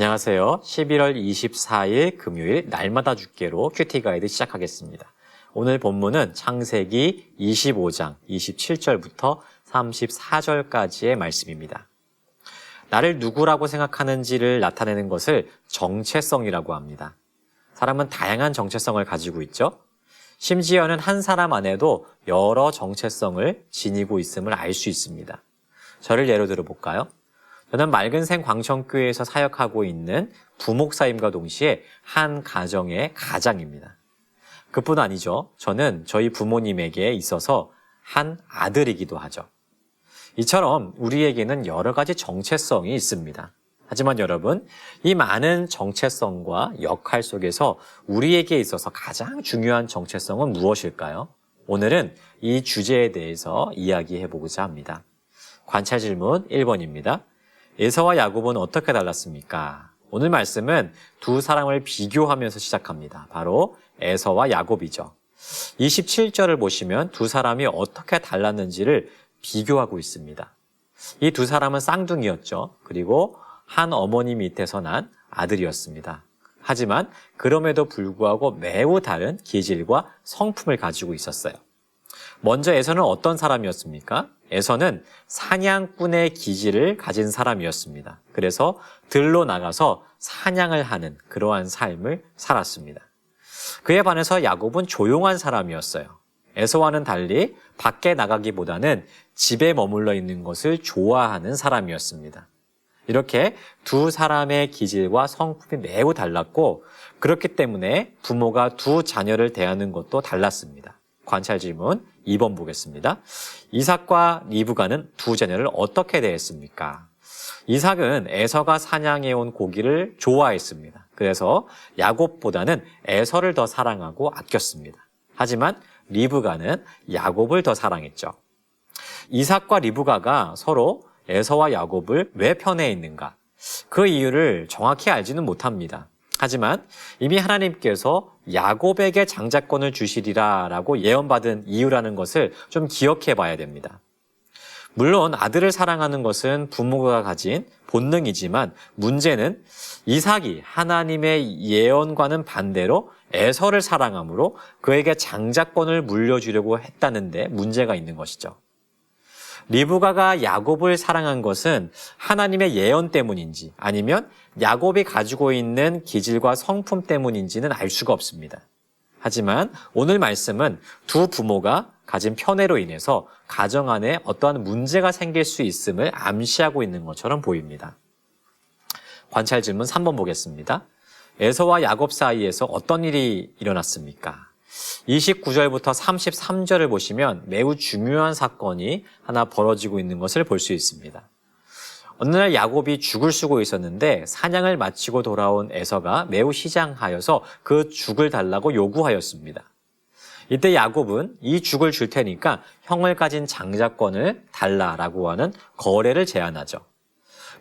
안녕하세요. 11월 24일 금요일 날마다 죽게로 큐티 가이드 시작하겠습니다. 오늘 본문은 창세기 25장 27절부터 34절까지의 말씀입니다. 나를 누구라고 생각하는지를 나타내는 것을 정체성이라고 합니다. 사람은 다양한 정체성을 가지고 있죠. 심지어는 한 사람 안에도 여러 정체성을 지니고 있음을 알 수 있습니다. 저를 예로 들어볼까요? 저는 맑은생 광천교회에서 사역하고 있는 부목사임과 동시에 한 가정의 가장입니다. 그뿐 아니죠. 저는 저희 부모님에게 있어서 한 아들이기도 하죠. 이처럼 우리에게는 여러 가지 정체성이 있습니다. 하지만 여러분, 이 많은 정체성과 역할 속에서 우리에게 있어서 가장 중요한 정체성은 무엇일까요? 오늘은 이 주제에 대해서 이야기해보고자 합니다. 관찰 질문 1번입니다. 에서와 야곱은 어떻게 달랐습니까? 오늘 말씀은 두 사람을 비교하면서 시작합니다. 바로 에서와 야곱이죠. 27절을 보시면 두 사람이 어떻게 달랐는지를 비교하고 있습니다. 이 두 사람은 쌍둥이였죠. 그리고 한 어머니 밑에서 난 아들이었습니다. 하지만 그럼에도 불구하고 매우 다른 기질과 성품을 가지고 있었어요. 먼저 에서는 어떤 사람이었습니까? 에서는 사냥꾼의 기질을 가진 사람이었습니다. 그래서 들로 나가서 사냥을 하는 그러한 삶을 살았습니다. 그에 반해서 야곱은 조용한 사람이었어요. 에서와는 달리 밖에 나가기보다는 집에 머물러 있는 것을 좋아하는 사람이었습니다. 이렇게 두 사람의 기질과 성품이 매우 달랐고 그렇기 때문에 부모가 두 자녀를 대하는 것도 달랐습니다. 관찰 질문 2번 보겠습니다. 이삭과 리브가는 두 자녀를 어떻게 대했습니까? 이삭은 에서가 사냥해온 고기를 좋아했습니다. 그래서 야곱보다는 에서를 더 사랑하고 아꼈습니다. 하지만 리브가는 야곱을 더 사랑했죠. 이삭과 리브가가 서로 에서와 야곱을 왜 편애해 있는가? 그 이유를 정확히 알지는 못합니다. 하지만 이미 하나님께서 야곱에게 장자권을 주시리라 라고 예언받은 이유라는 것을 좀 기억해 봐야 됩니다. 물론 아들을 사랑하는 것은 부모가 가진 본능이지만 문제는 이삭이 하나님의 예언과는 반대로 에서를 사랑함으로 그에게 장자권을 물려주려고 했다는 데 문제가 있는 것이죠. 리브가가 야곱을 사랑한 것은 하나님의 예언 때문인지 아니면 야곱이 가지고 있는 기질과 성품 때문인지는 알 수가 없습니다. 하지만 오늘 말씀은 두 부모가 가진 편애로 인해서 가정 안에 어떠한 문제가 생길 수 있음을 암시하고 있는 것처럼 보입니다. 관찰 질문 3번 보겠습니다. 에서와 야곱 사이에서 어떤 일이 일어났습니까? 29절부터 33절을 보시면 매우 중요한 사건이 하나 벌어지고 있는 것을 볼 수 있습니다. 어느 날 야곱이 죽을 쓰고 있었는데 사냥을 마치고 돌아온 에서가 매우 시장하여서 그 죽을 달라고 요구하였습니다. 이때 야곱은 이 죽을 줄 테니까 형을 가진 장자권을 달라라고 하는 거래를 제안하죠.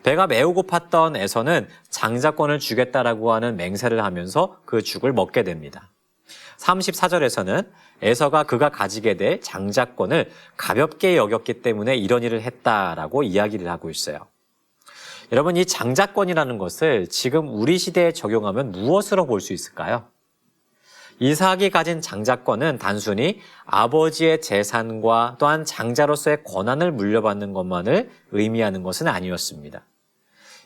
배가 매우 고팠던 에서는 장자권을 주겠다라고 하는 맹세를 하면서 그 죽을 먹게 됩니다. 34절에서는 에서가 그가 가지게 될 장자권을 가볍게 여겼기 때문에 이런 일을 했다라고 이야기를 하고 있어요. 여러분, 이 장자권이라는 것을 지금 우리 시대에 적용하면 무엇으로 볼 수 있을까요? 이삭이 가진 장자권은 단순히 아버지의 재산과 또한 장자로서의 권한을 물려받는 것만을 의미하는 것은 아니었습니다.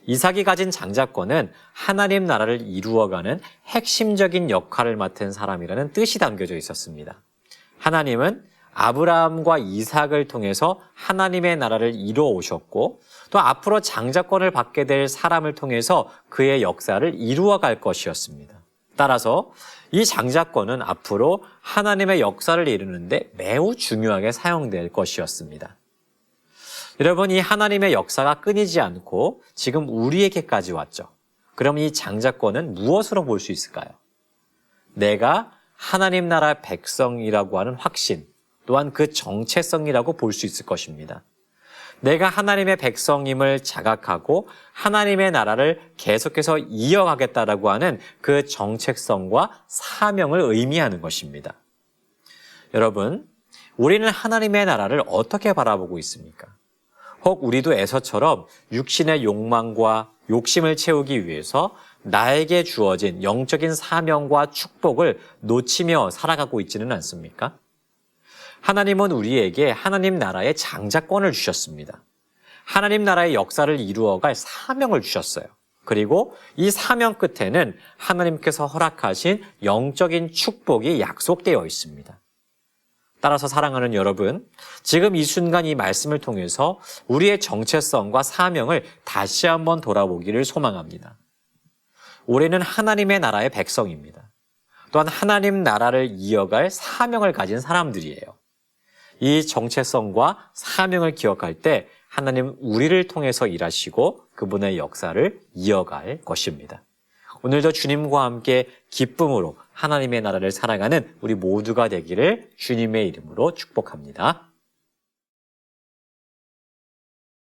이삭이 가진 장자권은 하나님 나라를 이루어가는 핵심적인 역할을 맡은 사람이라는 뜻이 담겨져 있었습니다. 하나님은 아브라함과 이삭을 통해서 하나님의 나라를 이루어 오셨고 또 앞으로 장자권을 받게 될 사람을 통해서 그의 역사를 이루어갈 것이었습니다. 따라서 이 장자권은 앞으로 하나님의 역사를 이루는데 매우 중요하게 사용될 것이었습니다. 여러분, 이 하나님의 역사가 끊이지 않고 지금 우리에게까지 왔죠. 그럼 이 장자권은 무엇으로 볼 수 있을까요? 내가 하나님 나라 백성이라고 하는 확신, 또한 그 정체성이라고 볼 수 있을 것입니다. 내가 하나님의 백성임을 자각하고 하나님의 나라를 계속해서 이어가겠다라고 하는 그 정체성과 사명을 의미하는 것입니다. 여러분, 우리는 하나님의 나라를 어떻게 바라보고 있습니까? 혹 우리도 에서처럼 육신의 욕망과 욕심을 채우기 위해서 나에게 주어진 영적인 사명과 축복을 놓치며 살아가고 있지는 않습니까? 하나님은 우리에게 하나님 나라의 장자권을 주셨습니다. 하나님 나라의 역사를 이루어갈 사명을 주셨어요. 그리고 이 사명 끝에는 하나님께서 허락하신 영적인 축복이 약속되어 있습니다. 따라서 사랑하는 여러분, 지금 이 순간 이 말씀을 통해서 우리의 정체성과 사명을 다시 한번 돌아보기를 소망합니다. 우리는 하나님의 나라의 백성입니다. 또한 하나님 나라를 이어갈 사명을 가진 사람들이에요. 이 정체성과 사명을 기억할 때 하나님은 우리를 통해서 일하시고 그분의 역사를 이어갈 것입니다. 오늘도 주님과 함께 기쁨으로 하나님의 나라를 살아가는 우리 모두가 되기를 주님의 이름으로 축복합니다.